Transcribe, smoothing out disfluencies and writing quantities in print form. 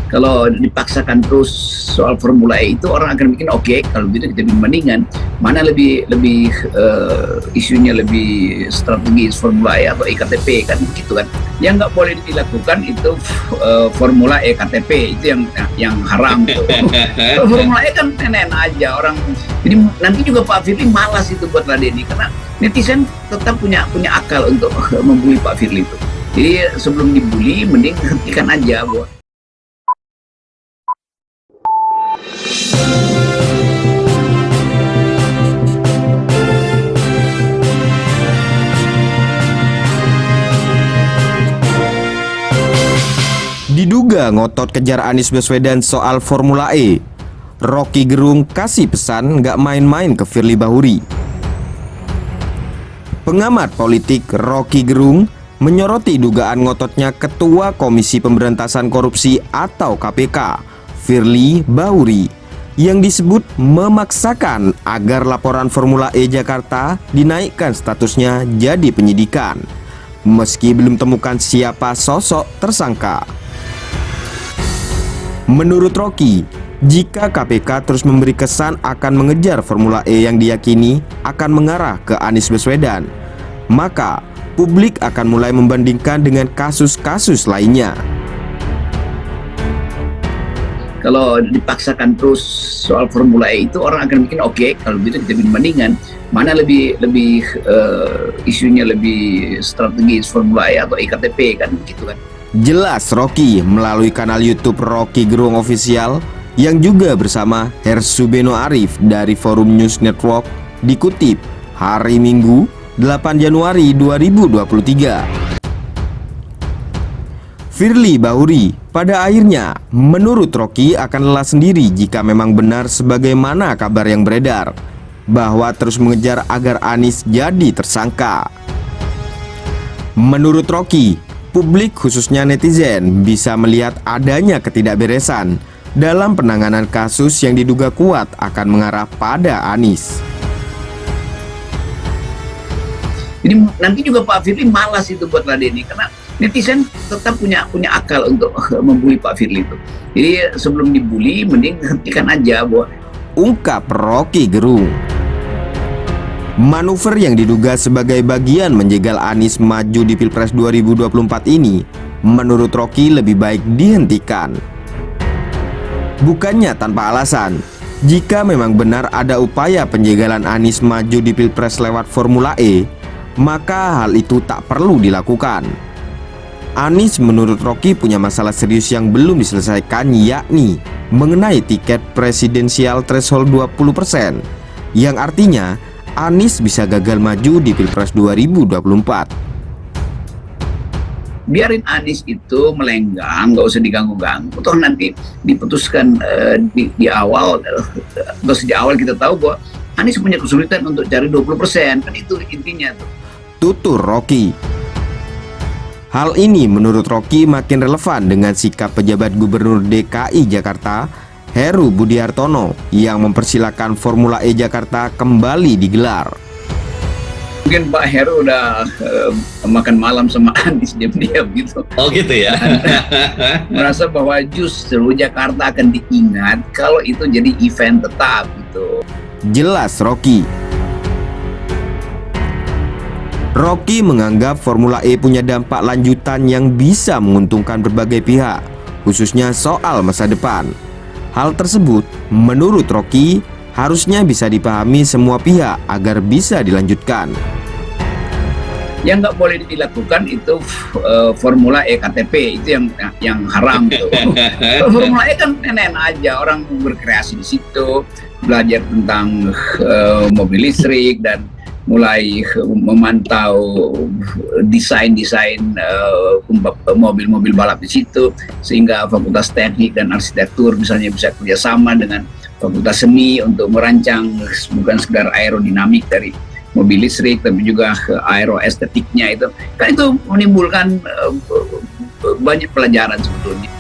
Kalau dipaksakan terus soal Formula E itu orang akan bikin oke, kalau gitu kita bandingkan mana lebih lebih isunya lebih strategis Formula E atau EKTP kan gitu kan. Yang nggak boleh dilakukan itu Formula EKTP itu yang haram gitu. Kalau Formula E kan enak aja orang. Jadi nanti juga Pak Firly malas itu buat ladeni karena netizen tetap punya akal untuk membuli Pak Firly itu. Jadi sebelum dibully mending hentikan aja buat. Diduga ngotot kejar Anies Baswedan soal Formula E, Rocky Gerung kasih pesan nggak main-main ke Firly Bahuri. Pengamat politik Rocky Gerung menyoroti dugaan ngototnya Ketua Komisi Pemberantasan Korupsi atau KPK, Firly Bahuri, yang disebut memaksakan agar laporan Formula E Jakarta dinaikkan statusnya jadi penyidikan, meski belum temukan siapa sosok tersangka. Menurut Rocky, jika KPK terus memberi kesan akan mengejar Formula E yang diyakini akan mengarah ke Anies Baswedan, maka publik akan mulai membandingkan dengan kasus-kasus lainnya. Kalau dipaksakan terus soal Formula E itu orang akan bikin oke, kalau gitu kita bandingkan mana lebih isunya lebih strategis Formula E atau EKTP kan gitu kan. Jelas Rocky melalui kanal YouTube Rocky Gerung Official yang juga bersama Hersubeno Arif dari Forum News Network dikutip hari Minggu 8 Januari 2023. Firly Bahuri pada akhirnya menurut Rocky akan lelah sendiri jika memang benar sebagaimana kabar yang beredar bahwa terus mengejar agar Anies jadi tersangka. Menurut Rocky, publik khususnya netizen bisa melihat adanya ketidakberesan dalam penanganan kasus yang diduga kuat akan mengarah pada Anies. Jadi nanti juga Pak Firly malas itu buat ladeni karena netizen tetap punya akal untuk membuli Pak Firly itu. Jadi sebelum dibully mending hentikan aja buat. Ungkap Rocky Gerung. Manuver yang diduga sebagai bagian menjegal Anies maju di Pilpres 2024 ini menurut Rocky lebih baik dihentikan. Bukannya tanpa alasan, jika memang benar ada upaya penjegalan Anies maju di Pilpres lewat Formula E, maka hal itu tak perlu dilakukan. Anies menurut Rocky punya masalah serius yang belum diselesaikan, yakni mengenai tiket presidensial threshold 20%, yang artinya Anies bisa gagal maju di Pilpres 2024. Biarin Anies itu melenggang, nggak usah diganggu-ganggu. Toh nanti diputuskan di awal, terus di awal kita tahu bahwa Anies punya kesulitan untuk cari 20%, kan itu intinya tuh. Tutur Rocky. Hal ini menurut Rocky makin relevan dengan sikap pejabat Gubernur DKI Jakarta Heru Budi Hartono yang mempersilahkan Formula E Jakarta kembali digelar. Mungkin Pak Heru udah makan malam sama Anies diam-diam gitu. Oh gitu ya. Merasa bahwa justru Jakarta akan diingat kalau itu jadi event tetap gitu. Jelas Rocky. Rocky menganggap Formula E punya dampak lanjutan yang bisa menguntungkan berbagai pihak, khususnya soal masa depan. Hal tersebut, menurut Rocky, harusnya bisa dipahami semua pihak agar bisa dilanjutkan. Yang nggak boleh dilakukan itu Formula EKTP itu yang haram gitu. Formula E kan enak aja, orang berkreasi di situ, belajar tentang mobil listrik dan mulai memantau desain mobil-mobil balap di situ, sehingga Fakultas Teknik dan Arsitektur misalnya bisa kerjasama dengan Fakultas Seni untuk merancang bukan sekedar aerodinamik dari mobil listrik, tapi juga aeroestetiknya itu. Kan itu menimbulkan banyak pelajaran sebetulnya.